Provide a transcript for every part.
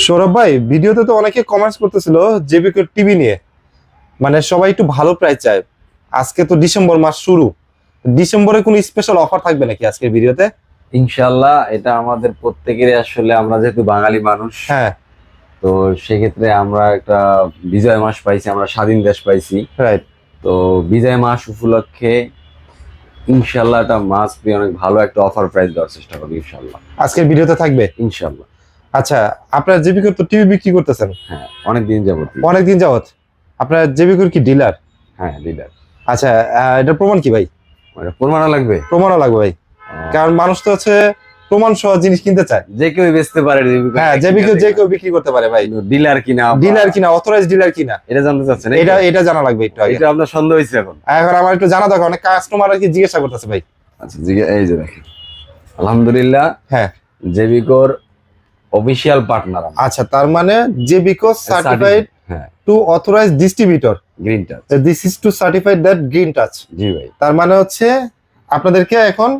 সৌরভ ভাই, ভিডিওতে তো অনেকে কমেন্টস করতেছিল জেবিকো টিভি নিয়ে, মানে সবাই একটু ভালো প্রাইস চায়। আজকে তো ডিসেম্বর মাস শুরু, ডিসেম্বরে কোনো স্পেশাল অফার থাকবে নাকি আজকের ভিডিওতে? ইনশাল্লাহ, এটা আমাদের প্রত্যেকেরই আসলে, আমরা যেহেতু বাঙালি মানুষ, হ্যাঁ, তো সেক্ষেত্রে আমরা একটা বিজয় মাস পাইছি, আমরা স্বাধীন দেশ পাইছি। রাইট। তো বিজয় মাস উপলক্ষে ইনশাল্লাহ একটা মাস পেয়ে অনেক ভালো একটা অফার প্রাইস দেওয়ার চেষ্টা করবো ইনশাল্লাহ। আজকের ভিডিওতে থাকবে ইনশাল্লাহ। আচ্ছা, আপনার জেবিকোর তো টিভি বিক্রি করতেছেন হ্যাঁ, অনেকদিন যাবত। অনেকদিন যাবত। আপনার জেবিকোর কি ডিলার? হ্যাঁ, লিডার। আচ্ছা, এটার প্রমাণ কি ভাই? প্রমাণ লাগবে? প্রমাণও লাগবে ভাই, কারণ মানুষ তো হচ্ছে প্রমাণ সহ জিনিস কিনতে চায়। যে কেউ বেচতে পারে। হ্যাঁ, জেবিকো যে কেউ বিক্রি করতে পারে ভাই। ডিলার কিনা, ডিলার কিনা, অথরাইজড ডিলার কিনা, এটা জানতে চাচ্ছেন? এটা জানা লাগবে একটু আগে। এটা আপনার সন্দেহ হয়েছে এখন? এখন আমার একটু জানা দরকার, অনেক কাস্টমার আর কি জিজ্ঞাসা করতেছে ভাই। আচ্ছা, এই যে দেখেন, আলহামদুলিল্লাহ, হ্যাঁ, জেবিকোর অফিশিয়াল পার্টনার। আচ্ছা, তার মানে জেবিকো সার্টিফাইড হ্যাঁ, to authorized distributor, Green Touch. This is to certified that Green Touch. জি ভাই। তার মানে হচ্ছে আপনাদেরকে এখন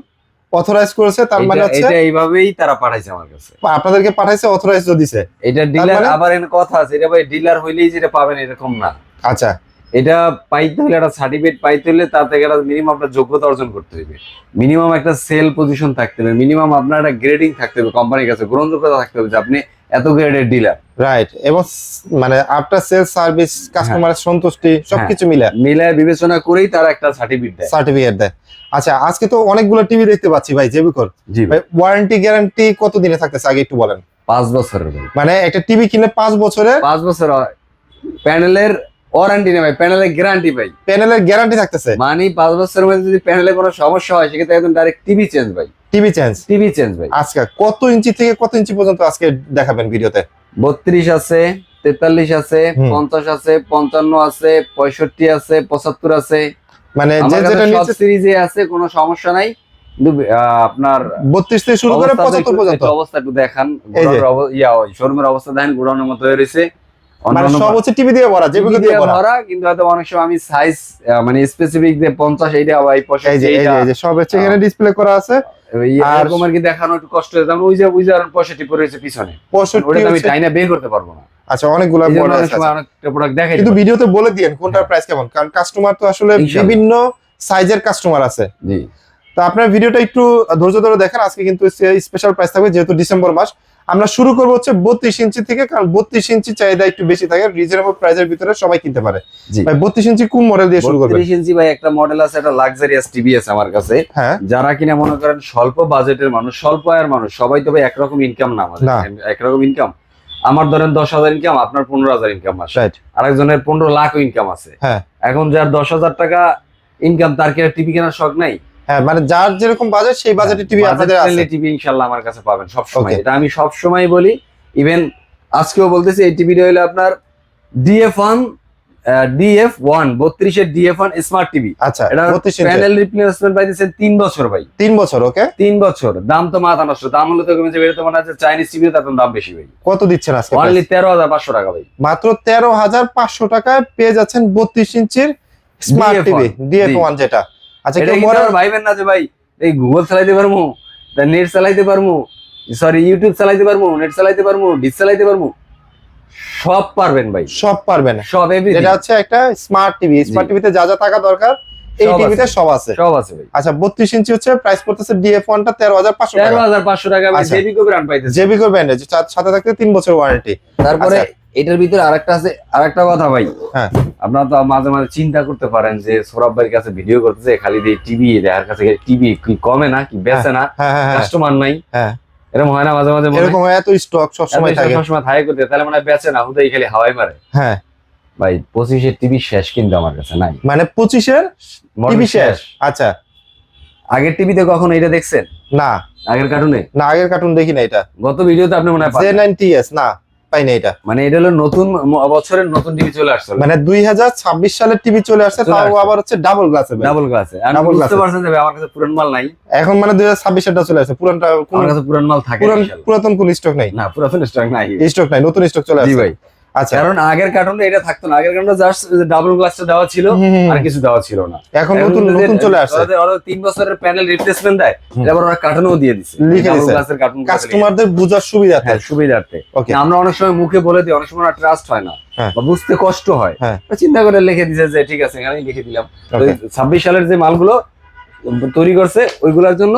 অথরাইজ করেছে, তার মানে হচ্ছে এটা এইভাবেই তারা পাঠাইছে আমার কাছে, আপনাদেরকে পাঠাইছে, অথরাইজড দিছে। এটা ডিলার, আবার এর কথা আছে, এটা ভাই ডিলার হইলেই যেটা পাবেন এরকম না। আচ্ছা, এটা পাইতে হলে, একটা সার্টিফিকেট পাইতে হলে তার থেকে একটা মিনিমাম আপনার যোগ্যতা অর্জন করতে হবে, মিনিমাম একটা সেল পজিশন থাকতে হবে, মিনিমাম আপনার একটা গ্রেডিং থাকতে হবে, কোম্পানির কাছে গ্রহণযোগ্যতা থাকতে হবে যে আপনি এত গ্রেডের ডিলার। রাইট। এবং মানে আফটার সেল সার্ভিস, কাস্টমারের সন্তুষ্টি সবকিছু মিলায় বিবেচনা করেই তারা একটা সার্টিফিকেট দেয়। আচ্ছা, আজকে তো অনেকগুলো টিভি দেখতে পাচ্ছি ভাই জেবিকোর। জি ভাই। ওয়ারেন্টি গ্যারান্টি কত দিনে থাকতেছে আগে একটু বলেন। 5 বছরের ভাই। মানে একটা টিভি কিনলে 5 বছরের? 5 বছর প্যানেলের ওয়ারেন্টি নেই ভাই, প্যানেলের গ্যারান্টি ভাই। প্যানেলের গ্যারান্টি থাকতেছে, মানে 5 বছরের মধ্যে যদি প্যানেলে কোনো সমস্যা হয় সেক্ষেত্রে একদম ডাইরেক্ট টিভি চেঞ্জ ভাই। টিভি চেঞ্জ ভাই। আজকে কত ইঞ্চি থেকে কত ইঞ্চি পর্যন্ত আজকে দেখাবেন ভিডিওতে? 32 আছে, 43 আছে, 50 আছে, 55 আছে, 65 আছে, 75 আছে, মানে যে যেটা সব সিরিজে আছে, কোনো সমস্যা নাই। আপনার 32 থেকে শুরু করে 75 পর্যন্ত অবস্থা একটু দেখান, শোরুমের অবস্থা দেখেন, গোডাউনের মতো হয়ে রয়েছে। মানে সব হচ্ছে টিভি দিয়ে ভরা, জেবিকো দিয়ে ভরা। কিন্তু হয়তো অনেক সময় আমি সাইজ মানে স্পেসিফিক যে 50 এইটা বা 65 এই যে সব হচ্ছে এখানে ডিসপ্লে করা আছে। আর এরকম আর কি দেখানো একটু কষ্ট হয়ে যায়, ওই যে 65 পড়ে রয়েছে পিছনে, 65 ওটা আমি টাইনা বের করতে পারবো না। আচ্ছা, অনেকগুলো মডেল আছে, অনেকটা প্রোডাক্ট দেখাই, কিন্তু ভিডিওতে বলে দিয়েন কোনটার প্রাইস কেমন, কারণ কাস্টমার তো আসলে বিভিন্ন সাইজের কাস্টমার আছে। জি, তো আপনার ভিডিওটা একটু ধৈর্য ধরে দেখেন। আজকে কিন্তু স্পেশাল প্রাইস থাকবে, যেহেতু ডিসেম্বর মাস। আমরা শুরু করবো হচ্ছে 32 ইঞ্চি থেকে, কারণ 32 ইঞ্চি চাহিদা একটু বেশি থাকে, রিজনেবল প্রাইসের ভিতরে সবাই কিনতে পারে। ভাই 32 ইঞ্চি কোন মডেল দিয়ে শুরু করবেন? 32 ইঞ্চি ভাই একটা মডেল আছে, একটা লাক্সারিয়াস টিভি আছে আমার কাছে। হ্যাঁ, যারা কিনা মনে করেন স্বল্প বাজেটের মানুষ, স্বল্প আয়ের মানুষ, সবাই তো ভাই একরকম ইনকাম না, আমাদের একরকম ইনকাম। আমার ধরেন 10,000 ইনকাম, আপনার 15,000 ইনকাম মাসে, আরেকজনের 15 লাখ ইনকাম আছে। হ্যাঁ, এখন যার 10,000 টাকা ইনকাম, তার কি টিভি কেনার শখ নাই? হ্যাঁ, মানে যার যেরকম বাজেট সেই বাজেটে টিভি আপনাদের আছে। টিভি ইনশাআল্লাহ আমার কাছে পাবেন সব সময়, এটা আমি সব সময় বলি। ইভেন আজকেও বলতেছি, এই টিভিটা হলো আপনার DF1 32 এর DF1 স্মার্ট টিভি। আচ্ছা, এটা প্যানেল রিপ্লেসমেন্ট পাইতেছেন 3 বছর ভাই। 3 বছর? ওকে, 3 বছর। দাম তো মাথা নষ্ট, দাম হলো তো কমেছে, বের তো মনে আছে চাইনিজ টিভি, তার দাম বেশি ভাই। কত দিচ্ছেন আজকে? অনলি 13,500 টাকা ভাই। মাত্র 13,500 টাকায় পেয়ে যাচ্ছেন 32 ইঞ্চির স্মার্ট টিভি DF1 যেটা। আচ্ছা, এটা কি আর ভাইবেন না যে ভাই এই গুগল চালাইতে পারমু, নেট চালাইতে পারমু, সরি ইউটিউব চালাইতে পারমু, নেট চালাইতে পারমু, ডিশ চালাইতে পারমু? সব পারবেন ভাই, সব পারবেন, সব এভরিথিং। এটা হচ্ছে একটা স্মার্ট টিভি, স্মার্ট টিভিতে যা যা টাকা দরকার এই টিভিতে সব আছে ভাই। আচ্ছা, 32 ইঞ্চি হচ্ছে প্রাইস পড়তেছে DF1 টা 13,500 টাকা। 13,500 টাকা ভাই, জেবিকো ব্র্যান্ড পাইতেছে। জেবিকো ব্র্যান্ডের সাথে থাকতে 3 বছর ওয়ারেন্টি। তারপরে এটার ভিতরে আরেকটা আছে, আরেকটা কথা ভাই। হ্যাঁ, আপনারা তো মাঝে মাঝে চিন্তা করতে পারেন যে সৌরভ ভাইয়ের কাছে ভিডিও করতেছে, খালি দিয়ে টিভি দেখার কাছে টিভি কি কমে না, কি বেচে না, কাস্টমার নাই? হ্যাঁ, এরকম হয় না মাঝে মাঝে? এরকম হয়, এত স্টক সব সময় থাকে, সব সময় থাকে করতে, তাহলে মানে বেচে না, হুদাই খালি হাওয়াই মারে। হ্যাঁ ভাই, 25 এর টিভি শেষ, কিন্তু আমার কাছে নাই। মানে 25 এর টিভি শেষ? আচ্ছা, আগের টিভিতে কখনো এটা দেখছেন? না, আগের কার্টুনে না, আগের কার্টুন দেখি না। এটা গত ভিডিওতে আপনি মনে হয় J9TS না পাই না। এটা মানে এটা হলো নতুন বছরের নতুন টিভি চলে আসছে, মানে 2026 সালের টিভি চলে আসছে, তাও আবার হচ্ছে ডাবল গ্লাসে। ডাবল গ্লাসে আমি বুঝতে পারছেন যে আমার কাছে পুরান মাল নাই এখন, মানে 2026 এরটা চলে আসছে, পুরানটা আমার কাছে পুরান মাল থাকে, পুরাতন কোন স্টক নাই? না, পুরাতন স্টক নাই, স্টক নাই, নতুন স্টক চলে আসছে। জি ভাই। আচ্ছা কারণ আগের কার্টুনটা এটা থাকতো না, আগের কার্টুনটা জাস্ট ডাবল গ্লাসটা দেওয়া ছিল, আর কিছু দেওয়া ছিল না। এখন নতুন নতুন চলে আসছে, ওরা 3 বছরের প্যানেল রিপ্লেসমেন্ট দেয়, এবার ওরা কার্টুনও দিয়ে দিছে, ডাবল গ্লাসের কার্টুন কাস্টমারদের বোঝার সুবিধার্থে। হ্যাঁ, সুবিধার্থে। আমরা অনেক সময় মুখে বলে দিই, অনেক সময় ট্রাস্ট হয় না বা বুঝতে কষ্ট হয়, চিন্তা করে লিখে দিছে যে ঠিক আছে এখানেই লিখে দিলাম। 26 সালের যে মালগুলো তৈরি করছে ওইগুলোর জন্য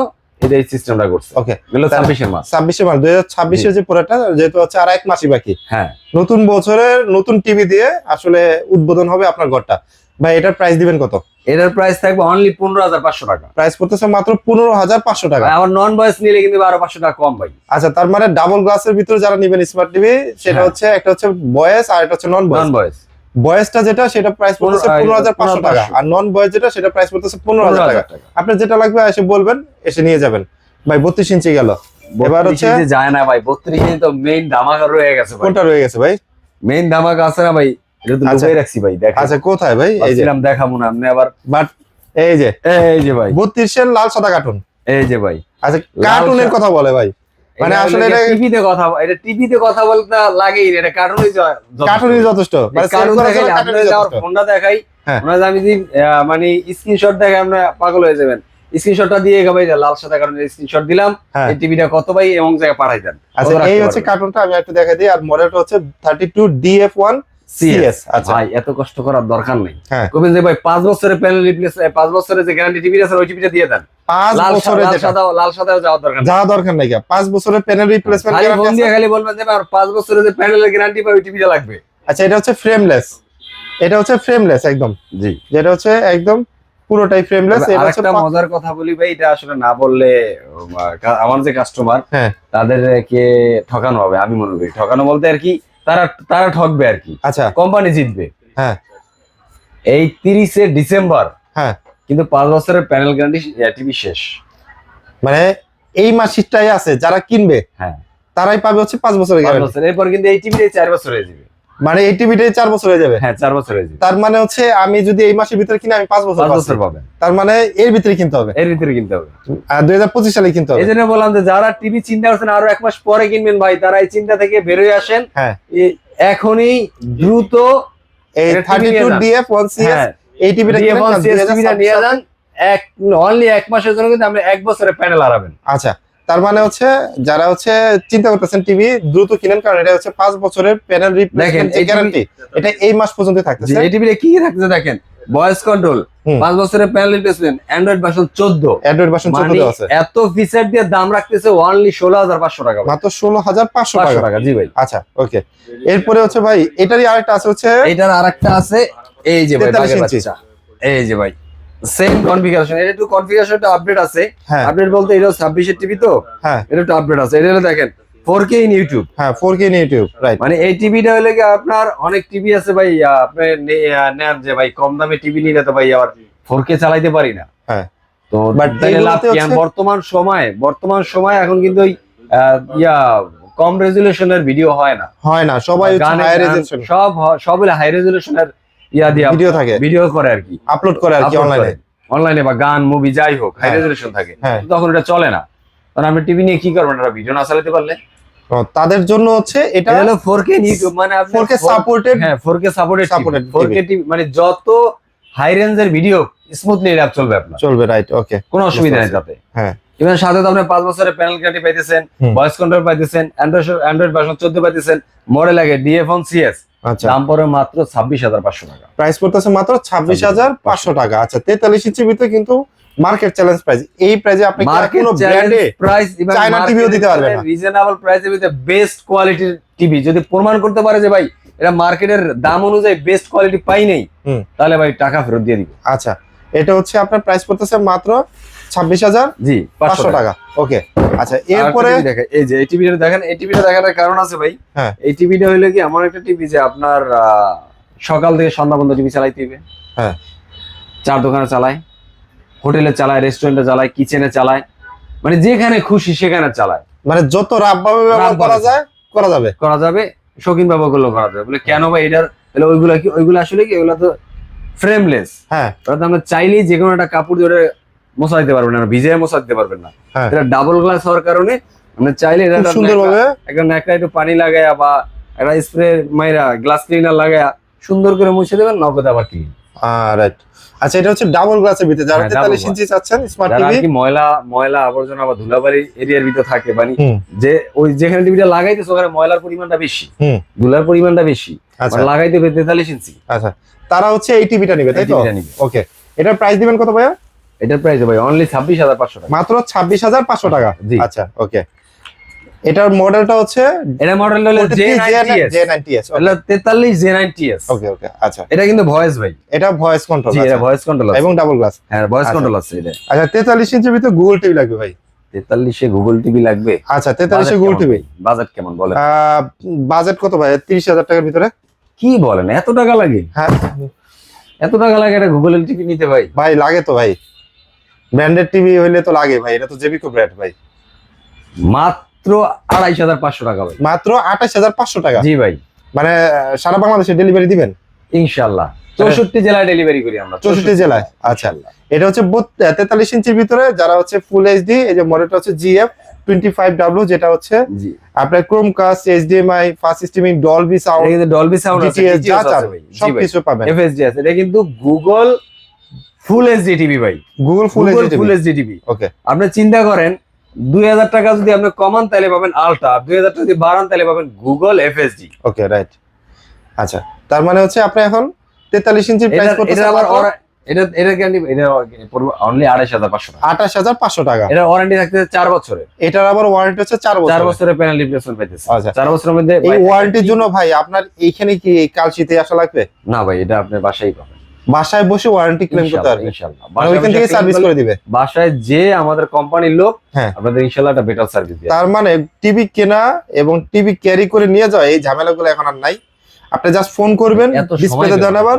এই সিস্টেমটা করছে। ওকে, এগুলো 26 এর মাল, 26 এর মাল 2026 এর যে প্রোডাক্টটা, যেহেতু হচ্ছে আর 1 মাসই বাকি। হ্যাঁ, নতুন বছরের নতুন টিভি দিয়ে আসলে উদ্বোধন হবে আপনার ঘরটা। ভাই এটার প্রাইস দিবেন কত? এটার প্রাইস থাকবে অনলি 15,500 টাকা। প্রাইস পড়তেছে মাত্র 15,500 টাকা। আমার নন ভয়েস নিলে কিন্তু আরো 500 টাকা কম ভাই। আচ্ছা, তার মানে ডাবল গ্লাসের ভিতরে যারা নেবেন স্মার্ট টিভি, সেটা হচ্ছে একটা হচ্ছে ভয়েস আর একটা হচ্ছে নন ভয়েস। ভয়েসটা যেটা সেটা প্রাইস পড়তেছে 15,500 টাকা, আর নন ভয়েস যেটা সেটা প্রাইস পড়তেছে 15,000 টাকা। আপনার যেটা লাগবে এসে বলবেন, এসে নিয়ে যাবেন। ভাই 32 ইঞ্চি গেল, এবার হচ্ছে যায় না ভাই, 32 ইঞ্চি তো মেইন ধামাকা রয়ে গেছে ভাই। কোনটা রয়ে গেছে ভাই? মেইন ধামাকা আছে না ভাই, এটা তো লুকিয়ে রাখছি ভাই, দেখেন। আচ্ছা, কোথায় ভাই? এই যে দেখাবো না আপনি আবার, বাট এই যে ভাই 32 এর লাল সাদা কার্টুন। এই যে ভাই, আচ্ছা, কার্টুনের কথা বলে ভাই, মানে আসলে এটা টিভিতে কথা, এটা টিভিতে কথা বলতে লাগেই, এটা কার্টুনই যথেষ্ট। মানে কার্টুন দেখাই, আপনাদের যাওয়ার ফোনটা দেখাই, আমরা আমি যদি মানে স্ক্রিনশট দেখাই আমরা পাগল হয়ে যাবেন। স্ক্রিনশটটা দিয়ে ভাই, লাল সাদা কার্টুনের স্ক্রিনশট দিলাম, এই টিভিটা কত ভাই এবং জায়গায় পাঠাই দেন। আচ্ছা, এই হচ্ছে কার্টুনটা, আমি একটু দেখাই দিই। আর মডেলটা হচ্ছে 32DF1 CS। আচ্ছা ভাই, এত কষ্ট করার দরকার নেই। কবেন যে ভাই 5 বছরের প্যানেল রিপ্লেস, 5 বছরের যে গ্যারান্টি টিভি আছে ওই টিভিটা দিয়ে দেন। 5 বছরের লাল সাদাও যাওয়ার দরকার নাই, 5 বছরের প্যানেল রিপ্লেসমেন্ট খালি ফোন দিয়ে খালি বলবেন যে আর 5 বছরের যে প্যানেলের গ্যারান্টি পাই ওই টিভিটা লাগবে। আচ্ছা, এটা হচ্ছে ফ্রেমলেস, একদম। জি, যেটা হচ্ছে একদম পুরোটাই ফ্রেমলেস। এটা হচ্ছে একটা মজার কথা বলি ভাই, এটা আসলে না বললে আমার যে কাস্টমার তাদেরকে ঠকানো হবে। আমি মনে করি ঠকানো বলতে আর কি, তারা ঠকবে আর কি। আচ্ছা, কোম্পানি জিতবে। হ্যাঁ, এই 30 ডিসেম্বর হ্যাঁ, কিন্তু 5 বছরের প্যানেল গ্যারান্টি টিভি শেষ। মানে এই মাসিকটাই আছে, যারা কিনবে হ্যাঁ তারাই পাবে হচ্ছে 5 বছরের গ্যারান্টি। এরপর কিন্তু এই টিভিটাই 4 বছর হয়ে যাবে। মানে এই টিভিটাই 4 বছর হয়ে যাবে। হ্যাঁ, 4 বছর হয়ে যাবে। তার মানে হচ্ছে আমি যদি এই মাসের ভিতরে কিনে আমি 5 বছর পাবেন। তার মানে এর ভিতরে কিনতে হবে, এর ভিতরে কিনতে হবে। আর 2025 সালে কিনতে হবে। এইজন্য বললাম যে যারা টিভি চিন্তা করছেন আরো 1 মাস পরে কিনবেন ভাই, তারা এই চিন্তা থেকে বের হয়ে আসেন। হ্যাঁ, এখনই দ্রুত এই 32DF1 CS এই টিভিটা নিয়ে যান। অনলি 1 মাসের জন্য কিন্তু আপনি 1 বছরের প্যানেল হারাবেন। আচ্ছা, তার মানে হচ্ছে যারা হচ্ছে চিন্তা করতেছেন টিভি দ্রুত কিনেন, কারণ এটা হচ্ছে 5 বছরের প্যানেল রিপ্লেসমেন্ট গ্যারান্টি। এটা এই মাস পর্যন্ত থাকতেছে। এই টিভিতে কি থাকতেছে দেখেন, ভয়েস কন্ট্রোল, 5 বছরের প্যানেল রিপ্লেসমেন্ট, অ্যান্ড্রয়েড ভার্সন 14 আছে। এত ফিচার দিয়ে দাম রাখতেছে অনলি 16,500 টাকা, মাত্র 16,500 টাকা। জি ভাই। আচ্ছা, ওকে। এরপরে হচ্ছে ভাই এটারই আরেকটা আছে, হচ্ছে এটার আরেকটা আছে, এই যে ভাই, এই যে ভাই সেম কনফিগারেশন। এটা একটু কনফিগারেশনটা আপডেট আছে। আপডেট বলতে এটা 26 এর টিভি তো, এটা একটু আপডেট আছে। এটা দেখেন 4K ইন ইউটিউব। হ্যাঁ, 4K ইন ইউটিউব, রাইট। মানে এই টিভিটা হলে কি আপনার অনেক টিভি আছে ভাই, আপনি নেন যে ভাই কম দামে টিভি নিলে তো ভাই আবার 4K চালাইতে পারি না। হ্যাঁ, তো বর্তমান সময় এখন কিন্তু ওই কম রেজুলেশনের ভিডিও হয় না, সবাই হাই রেজুলেশন, সব হাই রেজুলেশনের দিয়ে ভিডিও করে আর কি, আপলোড করে আর কি অনলাইনে বা গান মুভি যাই হোক, হাই রেজুলেশন থাকে, তখন এটা চলে না। কারণ আপনি টিভি নিয়ে কি করবেন, এটা ভিডিও না চালাতে পারলে। তাদের জন্য হচ্ছে এটা হলো 4K ইউটিউব, মানে আপনি 4K সাপোর্টেড। হ্যাঁ, 4K সাপোর্টেড 4K টিভি, মানে যত হাই রেঞ্জের ভিডিও স্মুথলি ল্যাপ চলবে আপনার, চলবে, রাইট। ওকে, কোনো অসুবিধা নেই তাতে। হ্যাঁ, এবার সাথে তো আপনি 5 বছরের প্যানেল গ্যারান্টি পাইতেছেন, ভয়েস কন্ট্রোল পাইতেছেন, অ্যান্ড্রয়েড ভার্সন 14 পাইতেছেন, মডেল লাগে DF1 CS। আচ্ছা, দাম পড়ে মাত্র 26,500 টাকা। প্রাইস পড়তেছে মাত্র 26,500 টাকা। আচ্ছা, 43 ইঞ্চির ভিতরে কিন্তু মার্কেট চ্যালেঞ্জ প্রাইস। এই প্রাইসে আপনি কোনো ব্র্যান্ডে প্রাইস চায়না টিভিও দিতে পারবেন না। রিজনেবল প্রাইসে উইথ বেস্ট কোয়ালিটির টিভি যদি প্রমাণ করতে পারে যে ভাই এটা মার্কেটের দাম অনুযায়ী বেস্ট কোয়ালিটি পাই নেই, তাহলে ভাই টাকা ফেরত দিয়ে দিব। আচ্ছা, এটা হচ্ছে আপনার প্রাইস পড়তেছে মাত্র 26,500 টাকা। ওকে, আচ্ছা, এরপরে এই যে এই টিভিটা দেখেন, এই টিভিটা দেখার কারণ আছে ভাই। হ্যাঁ, এই টিভিটা হইলো কি এমন একটা টিভি যে আপনার সকাল থেকে সন্ধ্যা পর্যন্ত টিভি চালাইতে হবে। হ্যাঁ, চার দোকানে চালায়, হোটেলে চালায়, রেস্টুরেন্টে চালায়, কিচেনে চালায়, মানে যেখানে খুশি সেখানে চালায়। মানে যত রাবভাবে ব্যবহার করা যায় করা যাবে, শৌখিন ব্যবহার করলেও করা যাবে। বলে কেন ভাই এটার ওইগুলো আসলে কি, ওইগুলো তো ফ্রেমলেস। হ্যাঁ, আমরা চাইলেই যে কোনো একটা কাপড় ধরে মোছা দিতে পারবেন না, ভিজিয়ে মোছা দিতে পারবেন না। এটা ডাবল গ্লাস হওয়ার কারণে আমরা চাইলে এটা সুন্দরভাবে একটা একটু পানি লাগায় বা একটা স্প্রে মাইরা গ্লাস ক্লিনার লাগায়া সুন্দর করে মুছে দেবেন, নগদ আবার ক্লিন। রাইট। আচ্ছা, এটা হচ্ছে ডাবল গ্লাসের ভিতরে, যারা 43 ইঞ্চি চাচ্ছেন স্মার্ট যারা টিভি, আর কি ময়লা আবর্জনা বা ধুলাবাড়ি এরিয়ার ভিতর থাকে, মানে যে ওই যেখানে টিভিটা লাগাইতেছে ওখানে ময়লার পরিমাণটা বেশি, ধুলার পরিমাণটা বেশি, আচ্ছা মানে লাগাইতে হবে 43 ইঞ্চি। আচ্ছা, তারা হচ্ছে এই টিভিটা নেবে, তাই তো? টিভিটা নিবে। ওকে, এটার প্রাইস দিবেন কত ভাইয়া? এটার প্রাইস ভাই অনলি 26,500 টাকা, মাত্র 26,500 টাকা। জি। আচ্ছা, ওকে। এটার মডেলটা হচ্ছে এটা মডেল হলো J90s, J90s। হলো 43 J90s। ওকে ওকে, আচ্ছা। এটা কিন্তু ভয়েস ভাই, এটা ভয়েস কন্ট্রোল, জি এটা ভয়েস কন্ট্রোল আছে এবং ডাবল গ্লাস। হ্যাঁ ভয়েস আচ্ছা। কন্ট্রোল আছে এটা। আচ্ছা, 43 ইঞ্চির ভিতরে গুগল টিভি লাগবে ভাই? 43 এ গুগল টিভি লাগবে? আচ্ছা, 43 এ গুগল টিভি। বাজেট কেমন বলেন? বাজেট কত ভাই? 30,000 টাকার ভিতরে। কি বলেন, এত টাকা লাগে? হ্যাঁ, এত টাকা লাগে এটা গুগল টিভি নিতে ভাই? ভাই লাগে তো ভাই, ব্র্যান্ডেড টিভি হইলে তো লাগে ভাই, এটা তো জেবিকো ব্র্যান্ড ভাই। মাত্র 28,500 টাকা ভাই। মাত্র 28,500 টাকা? জি ভাই। মানে সারা বাংলাদেশে ডেলিভারি দিবেন ইনশাআল্লাহ 64 জেলায় ডেলিভারি করি আমরা, 64 জেলায়। আচ্ছা, এটা হচ্ছে 43 ইঞ্চির ভিতরে, যারা হচ্ছে ফুল এইচডি, এই যে মডেলটা হচ্ছে GF25W, যেটা হচ্ছে জি আপনার Chromecast, HDMI, fast streaming, Dolby এটা সাউন্ড, কিন্তু ডলবি সাউন্ড আছে, DTS, যা DTS চান আছে ভাই। জি ভাই, সবকিছু পাবেন। FSD আছে। এটা কিন্তু গুগল ফুল এইচডি টিভি ভাই, Google full HD full HD TV. Okay, আপনি চিন্তা করেন 2000 টাকা যদি আপনি কমান তাহলে পাবেন আলট্রা, 2000 টাকা যদি বাড়ান তাহলে পাবেন গুগল FSD। ওকে, রাইট। আচ্ছা, তার মানে হচ্ছে আপনি এখন 43 ইঞ্চির প্রাইস এটা করতেছেন আবার মাত্র এটা গ্যারান্টি, এটা পড়বে অনলি 28,500 টাকা। 28,500 টাকা। এটা ওয়ারেন্টি থাকতে 4 বছরের। এটার আবার ওয়ারেন্টি হচ্ছে 4 4 বছর। বছরের প্যানেল রিপ্লেসমেন্ট পাইতেছে। আচ্ছা। 4 বছরের মধ্যে এই ওয়ারেন্টির জন্য ভাই আপনার এইখানে কি এই কালশিতে আসা লাগবে? না ভাই, এটা আপনি বাসায় পাবেন, বাসায় বসে ওয়ারেন্টি ক্লেম করতে পারবেন, ইনশাআল্লাহ। মানে ওইখান থেকে সার্ভিস করে দিবে। বাসায় যে আমাদের কোম্পানির লোক, হ্যাঁ, আপনাদের ইনশাআল্লাহ একটা বেটার সার্ভিস দিবে। তার মানে টিভি কেনা এবং টিভি ক্যারি করে নিয়ে যাওয়া এই ঝামেলাগুলো এখন আর নাই। আপনি জাস্ট ফোন করবেন, এত ডিসপ্লেতে দেন, আবার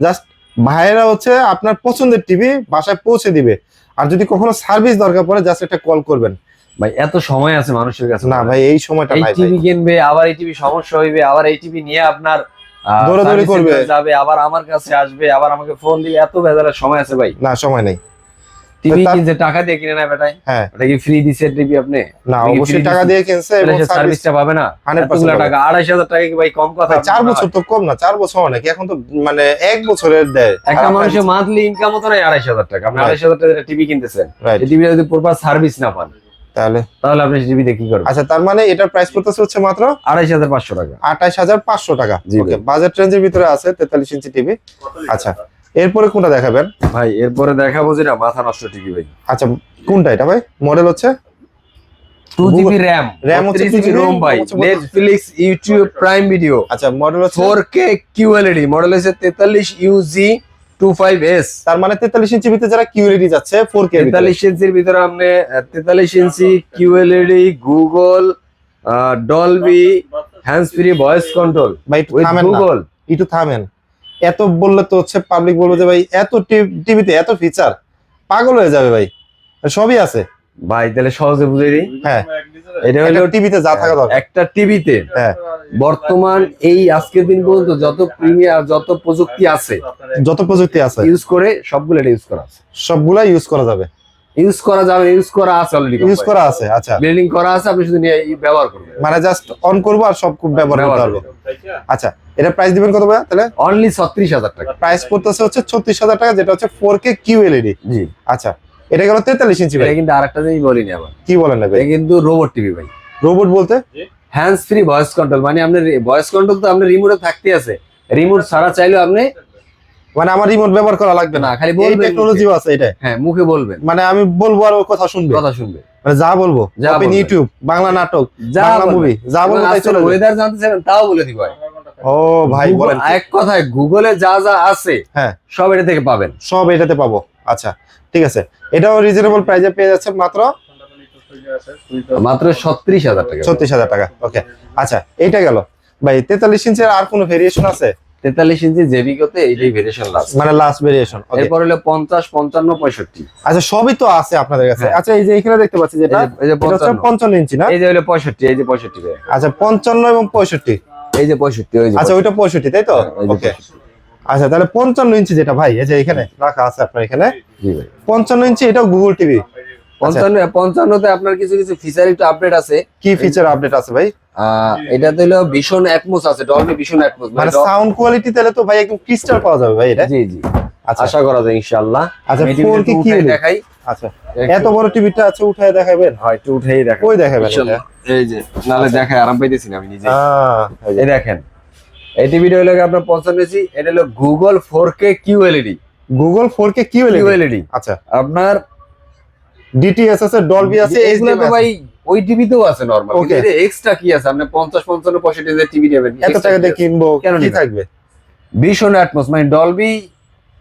জাস্ট ভাইয়েরা হচ্ছে আপনার পছন্দের টিভি বাসায় পৌঁছে দিবে। আর যদি কখনো সার্ভিস দরকার পড়ে জাস্ট একটা কল করবেন। ভাই এত সময় আছে মানুষের কাছে না ভাই, এই সময়টা এই নাই ভাই। টিভি কিনবে, আবার এই টিভি সমস্যা হইবে, আবার এই টিভি নিয়ে আপনার দৌড়াদৌড়ি service করবে, center যাবে, আবার আমার কাছে আসবে, আবার আমাকে ফোন দিবে, এত ভেজালের সময় আছে ভাই? না, সময় নেই। টিভি তার- কিনছে টাকা দিয়ে কিনে না বেটাই? হ্যাঁ, ওটা কি ফ্রি দিছে টিভি আপনি? না, আপনি কি অবশ্যই free টাকা দিছে? দিয়ে কিনছে এবং তাহলে সে সার্ভিস সার্ভিসটা পাবে না? 100% এতগুলা টাকা, 28,000 টাকা কি ভাই কম কথা? 4 বছর তো কম না, 4 বছর অনেক, এখন তো মানে 1 বছরের দেয়। একটা মানুষের মান্থলি ইনকামও তো নাই 28,000 টাকা। আপনি Right. 28,000 টাকা টিভি কিনতেছেন, Right. এই টিভিটা যদি প্রপার সার্ভিস না পান তাহলে আপনি টিভি দিয়ে কি করবেন? আচ্ছা, তার মানে এটার প্রাইস পড়তেছে হচ্ছে মাত্র 28,500 টাকা। 28,500 টাকা। জি ওকে, ভাই। বাজেট রেঞ্জের ভিতরে আছে 43 ইঞ্চি টিভি। আচ্ছা, এরপরে কোনটা দেখাবেন? ভাই এরপরে দেখাবো যেটা মাথা নষ্ট টিভি ভাই। আচ্ছা, কোনটা এটা ভাই? মডেল হচ্ছে 2GB RAM, RAM হচ্ছে 3GB 2GB ROM ভাই, হচ্ছে Netflix, YouTube, Prime Video, আচ্ছা, মডেল হচ্ছে 4K QLED, মডেল হচ্ছে 43UG25S। তার মানে 43 ইঞ্চি ভিতরে যারা কিউএলইডি যাচ্ছে 4K 43 ইঞ্চির ভিতরে আপনি 43 ইঞ্চি QLED, Google, Dolby, hands free voice control ভাই একটু উইথ থামেন না, গুগল। একটু থামেন। এত বললে তো হচ্ছে পাবলিক বলবে যে ভাই এত টিভিতে এত ফিচার, পাগল হয়ে যাবে ভাই। সবই আছে ভাই তাহলে সহজে বুঝে দিই, হ্যাঁ, এটা হলো একটা টিভিতে যা থাকা দরকার। একটা টিভিতে হ্যাঁ, বর্তমান এই আজকের দিন পর্যন্ত যত প্রিমিয়ার যত প্রযুক্তি আছে যত প্রযুক্তি আছে ইউজ করে সবগুলো ইউজ করা আছে, সবগুলা ইউজ করা যাবে। ইউজ করা যাবে, ইউজ করা আছে অলরেডি, ইউজ করা আছে। আচ্ছা, বিল্ডিং করা আছে, আপনি শুধু নিয়ে ব্যবহার করবেন, মানে জাস্ট অন করবো আর সব ব্যবহার করতে পারবো। আচ্ছা, এটা প্রাইস দিবেন কত ভাই তাহলে? অনলি 36,000 টাকা। প্রাইস পড়তেছে হচ্ছে 36,000 টাকা, যেটা হচ্ছে 4K QLED। জি, আচ্ছা, এটা গেল 43 ইঞ্চি ভাই। এটা কিন্তু আরেকটা জিনিস বলিনি আবার, কি বলেন না ভাই? এটা কিন্তু রোবট টিভি ভাই। রোবট বলতে হ্যান্ডস ফ্রি ভয়েস কন্ট্রোল, মানে আপনার ভয়েস কন্ট্রোল তো আপনার রিমোটে থাকতে আছে, রিমোট ছাড়া চাইলেও আপনি মানে আমার রিমোট ব্যবহার করা লাগবে না, না, খালি এই বলবেন টেকনোলজিও আছে এটা। হ্যাঁ মুখে বলবেন, মানে আমি বলবো আর ও কথা শুনবে, কথা শুনবে, মানে যা বলবো, যা ওপেন বলবেন। ইউটিউব, বাংলা নাটক, যা বাংলা বলবেন। মুভি, যা বলবো তাই চলে যাবে। ওয়েদার জানতে চাইবেন তাও বলে দিব ভাই। ও ভাই বলেন কি? এক কথায় গুগলে যা যা আছে হ্যাঁ, সব এটা থেকে পাবেন, সব এটাতে পাবো। আচ্ছা, ঠিক আছে, এটাও রিজনেবল প্রাইসে পেয়ে যাচ্ছে মাত্র মাত্র 36,000 টাকা। 36,000 টাকা। ওকে, আচ্ছা, এইটা গেল ভাই। 43 ইঞ্চের আর কোনো ভেরিয়েশন আছে? 43 ইঞ্চি জেবিকোতে এইটাই ভেরিয়েশন লাস্ট, মানে লাস্ট ভেরিয়েশন। ওকে, এরপর হলো 50, 55, 65। আচ্ছা, সবই তো আছে আপনাদের কাছে। হ্যাঁ। আচ্ছা, এই যে এখানে দেখতে পাচ্ছি যেটা, এই যে এটা হচ্ছে 55, 55 ইঞ্চি না? এই যে হলো 65, এই যে 65 ভাই। আচ্ছা, 55 এবং 65। এই যে 65, ওই যে আচ্ছা, ওইটা 65 তাই তো? হ্যাঁ, এই যে ওকে, 65। আচ্ছা, তাহলে 55 ইঞ্চি যেটা ভাই, এই যে এখানে রাখা আছে আপনার এখানে জি ভাই। 55 ইঞ্চি, এটাও গুগল টিভি। 55 55 তে আপনার কিছু কিছু ফিচার একটু আপডেট আছে। কি ফিচার আপডেট আছে ভাই? এটা তো হলো ভীষণ অ্যাটমস আছে, ডলবি ভীষণ অ্যাটমস মানে সাউন্ড কোয়ালিটি তাহলে তো ভাই একদম ক্রিস্টাল পাওয়া যাবে ভাই এটা। জি জি, আচ্ছা আশা করা যায় ইনশাআল্লাহ। আচ্ছা, আমি 4K কি দেখাই? আচ্ছা, এত বড় টিভিটা আছে উঠায় দেখাবেন? হয় একটু উঠেই দেখাই। কই দেখাবেন ইনশাআল্লাহ। এই যে নালে দেখাই, আরাম পাইতেছি না আমি নিজে। এই যে এই দেখেন, এই টিভিটা হলো আপনার পছন্দ হয়েছি, এটা হলো Google 4K QLED। Google 4K QLED। আচ্ছা, আপনার ডিটিএস আছে, ডলবি আছে, এগুলো তো ভাই ওই টিভিতেও আছে নরমাল, Okay. কিন্তু এক্সট্রা কি আছে? আপনি 50 55 65 এর টিভি নেবেন, এত টাকা দিয়ে কিনবো, কেন কি নিবেন? থাকবে? ভীষণ অ্যাটমস, মানে ডলবি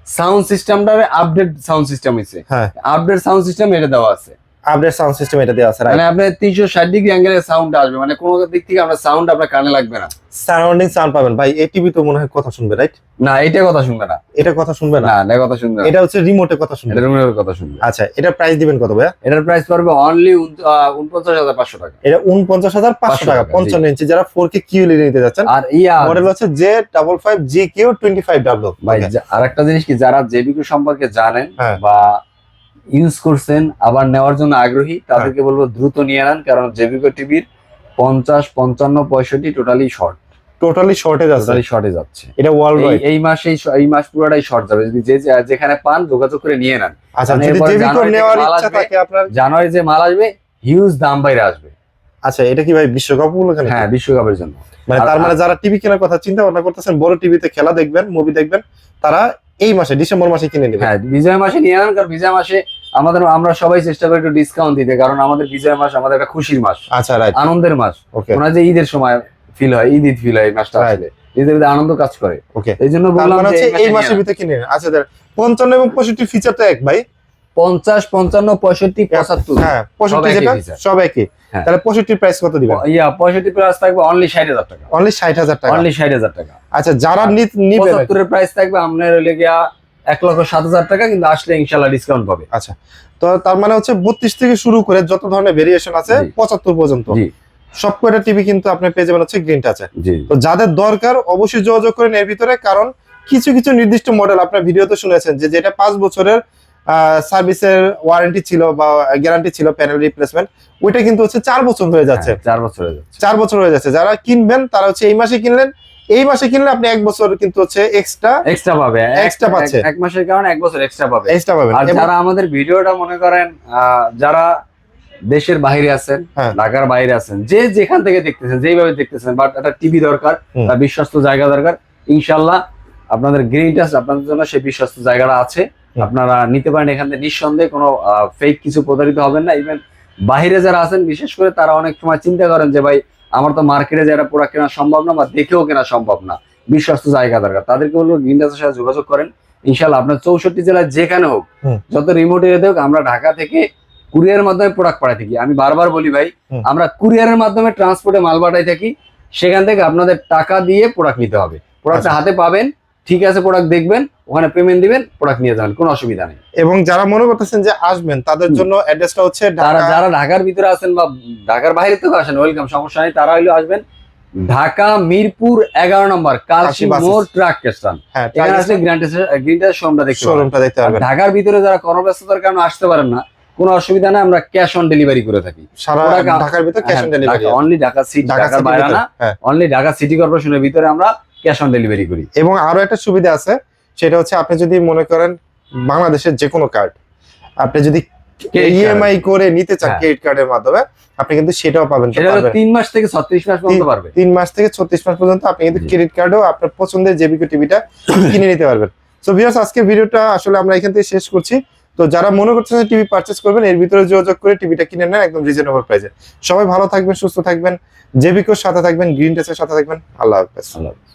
সাউন্ড সিস্টেমটা আপডেট সাউন্ড সিস্টেম হইছে। হ্যাঁ, আপডেট সাউন্ড সিস্টেম এটা দেওয়া আছে, আপডেট সাউন্ড সিস্টেম এটা দেওয়া আছে, রাইট। মানে আপনার 360 ডিগ্রি অ্যাঙ্গেলে সাউন্ড আসবে, মানে কোনো দিক থেকে আপনার সাউন্ড আপনার কানে লাগবে না, সারাউন্ডিং সাউন্ড পাবেন ভাই। এই টিভি তো মনে হয় কথা শুনবে, রাইট? না এটা কথা শুনবে না, এটা কথা শুনবে না, না এটা কথা শুনবে না, এটা হচ্ছে রিমোটে কথা শুনবে। এটা রুমের কথা শুনবে। আচ্ছা, এটা প্রাইস দিবেন কত ভাই? এটার প্রাইস পড়বে অনলি 49,500 টাকা। এটা 49,500 টাকা, 55 ইঞ্চি যারা 4K QLED নিতে যাচ্ছেন। আর মডেল হচ্ছে J55GQ25W। ভাই আরেকটা জিনিস কি, যারা জেবিকো সম্পর্কে জানেন হ্যাঁ। বা ইউজ করছেন, আবার নেওয়ার জন্য আগ্রহী, তাদেরকে বলবো দ্রুত নিয়ে নেন, কারণ জেবিকো টিভির 50 55 65 টোটালি শর্ট, টোটালি শর্টেজ আছে, টোটালি শর্টে যাচ্ছে। এটা ওয়ার্ল্ড এই ওয়াইড। এই মাস পুরোটাই শর্ট যাবে, যদি যেখানে পান যোগাযোগ করে নিয়ে নেন। আচ্ছা, মানে যদি এরপরে জেবিকো জানুয়ারি থেকে নেওয়ার মাল ইচ্ছা আসবে। থাকে আপনার। জানুয়ারি যে মাল আসবে হিউজ দাম বাইরে আসবে। আচ্ছা, এটা কি ভাই বিশ্বকাপ উপলক্ষে? হ্যাঁ, বিশ্বকাপের জন্য। মানে তার মানে যারা টিভি কেনার কথা চিন্তা ভাবনা করতেছেন, বড় টিভিতে খেলা দেখবেন, মুভি দেখবেন, তারা এই মাসে ডিসেম্বর মাসে কিনে নেবেন। হ্যাঁ, বিজয় মাসে নিয়ে নেন, কারণ বিজয় মাসে আমরা সবাই চেষ্টা করি একটু ডিসকাউন্ট দিতে, কারণ আমাদের বিজয় মাস আমাদের একটা খুশির মাস, আচ্ছা, রাইট, আনন্দের মাস। ওকে। ওনা যে ঈদের সময় ফিল হয়, ঈদ ফিল হয়, এই মাসটা আসলে ঈদের মধ্যে আনন্দ কাজ করে। ওকে, এই জন্য তার বললাম মানে যে হচ্ছে এই মাসের ভিতরে কিনে নেন। আচ্ছা, 55 এবং 65 ফিচার তো এক ভাই। 50 55 65 75 হ্যাঁ, 65 একই যেটা feature। সব একই। হ্যাঁ। তাহলে 65 প্রাইস কত দিবেন? 65 প্রাইস থাকবে অনলি 60,000 টাকা, অনলি 60,000 টাকা। অনলি 60,000 টাকা। আচ্ছা, যারা নিবে 75 এর প্রাইস থাকবে আপনার হলে গিয়া 1,07,000 টাকা, কিন্তু আসলে ইনশাআল্লাহ ডিসকাউন্ট পাবে। আচ্ছা, তো তার মানে হচ্ছে 32 থেকে শুরু করে যত ধরনের ভেরিয়েশন আছে জি। 75 পর্যন্ত জি সবকটা টিভি কিন্তু আপনি পেয়ে যাবেন হচ্ছে গ্রিন টাচে। জি, তো যাদের দরকার অবশ্যই যোগাযোগ করেন এর ভিতরে, কারণ কিছু কিছু নির্দিষ্ট মডেল আপনার ভিডিওতে শুনেছেন যে যেটা 5 বছরের সার্ভিসের ওয়ারেন্টি ছিল বা গ্যারান্টি ছিল, প্যানেল রিপ্লেসমেন্ট, ওইটা কিন্তু হচ্ছে 4 বছর হয়ে যাচ্ছে। 4 বছর হয়ে যাচ্ছে। 4 বছর হয়ে যাচ্ছে। যারা কিনবেন তারা হচ্ছে এই মাসে কিনলেন, এই মাসে কিনলে আপনি 1 বছর কিন্তু হচ্ছে এক্সট্রা পাবে, Extra পাচ্ছে। এক মাসের কারণে 1 বছর এক্সট্রা পাবে। এক্সট্রা পাবেন। আর এবং- যারা আমাদের ভিডিওটা মনে করেন যারা দেশের বাইরে আছেন, হ্যাঁ। ঢাকার বাইরে আছেন, যে যেখান থেকে দেখতেছেন, যেইভাবে দেখতেছেন, বাট একটা টিভি দরকার হুম। বা বিশ্বস্ত জায়গা দরকার, ইনশাআল্লাহ আপনাদের গ্রিন টাচ আপনাদের জন্য সেই বিশ্বস্ত জায়গাটা আছে। হুম। আপনারা নিতে পারেন এখান থেকে নিঃসন্দেহে, কোনো ফেক কিছু প্রতারিত হবেন না। ইভেন বাইরে যারা আছেন বিশেষ করে, তারা অনেক সময় চিন্তা করেন যে ভাই আমার তো মার্কেটে যারা প্রোডাক্ট কেনা সম্ভব না বা দেখেও কেনা সম্ভব না, বিশ্বস্ত জায়গা দরকার, তাদেরকে বলবো গ্রিন টাচের সাথে যোগাযোগ করেন। ইনশাআল্লাহ আপনার 64 জেলায় যেখানে হোক, হুম। যত রিমোট এরিয়াতে হোক, আমরা ঢাকা থেকে কুরিয়ারের মাধ্যমে প্রোডাক্ট পাঠাই থাকি। আমি বারবার বলি ভাই, হুম। আমরা কুরিয়ারের মাধ্যমে ট্রান্সপোর্টে মাল পাঠাই থাকি, সেখান থেকে আপনাদের টাকা দিয়ে প্রোডাক্ট নিতে হবে। প্রোডাক্ট আচ্ছা। হাতে পাবেন, ঠিক আছে, প্রোডাক্ট দেখবেন, ওখানে পেমেন্ট দিবেন, প্রোডাক্ট নিয়ে যাবেন, কোনো অসুবিধা নেই। এবং যারা মনে করতেছেন যে আসবেন তাদের জন্য অ্যাড্রেসটা হচ্ছে তারা ঢাকা। যারা ঢাকার ভিতরে আছেন বা ঢাকার বাইরে থেকেও আসেন, ওয়েলকাম, সমস্যা নেই। তারা হইলো আসবেন ঢাকা মিরপুর 11 নম্বর কালশি বাস মোড় ট্রাক স্টেশন। হ্যাঁ, এখানে আসলে গ্রিন টাচ শোরুমটা দেখতে পাবেন। শোরুমটা দেখতে আর পারবেন। ঢাকার ভিতরে যারা কর্মব্যস্ততার কারণে আসতে পারেন না, কোনো অসুবিধা নাই, আমরা ক্যাশ অন ডেলিভারি করে থাকি। সারা ওরা- ঢাকার ভিতর cash on delivery. Only Dhaka city, ঢাকার বাইরে না, হ্যাঁ। অনলি ঢাকা সিটি কর্পোরেশনের ভিতরে আমরা ক্যাশ অন ডেলিভারি করি। এবং আরো একটা সুবিধা আছে, সেটা হচ্ছে আপনি যদি মনে করেন বাংলাদেশের যে কোনো কার্ড আপনি যদি Credit ইএমআই করে নিতে চান হ্যাঁ। ক্রেডিট কার্ডের মাধ্যমে, আপনি কিন্তু সেটাও পাবেন। সেটা হলো 3 মাস থেকে 36 মাস পর্যন্ত পারবে। 3 মাস থেকে 36 মাস পর্যন্ত আপনি কিন্তু জি। ক্রেডিট কার্ডও আপনার পছন্দের জেবিকো টিভিটা কিনে নিতে পারবেন। সো ভিউয়ার্স, আজকে ভিডিওটা আসলে আমরা এখান থেকে শেষ করছি। তো যারা মনে করছেন টিভি পারচেজ করবেন, এর ভিতরে যোগাযোগ করে টিভিটা কিনে নেন একদম রিজনেবল প্রাইসে। সবাই ভালো থাকবেন, সুস্থ থাকবেন, জেবিকোর সাথে থাকবেন, গ্রিন টাচের সাথে থাকবেন। আল্লাহ হাফেজ। আল্লাহ হাফেজ।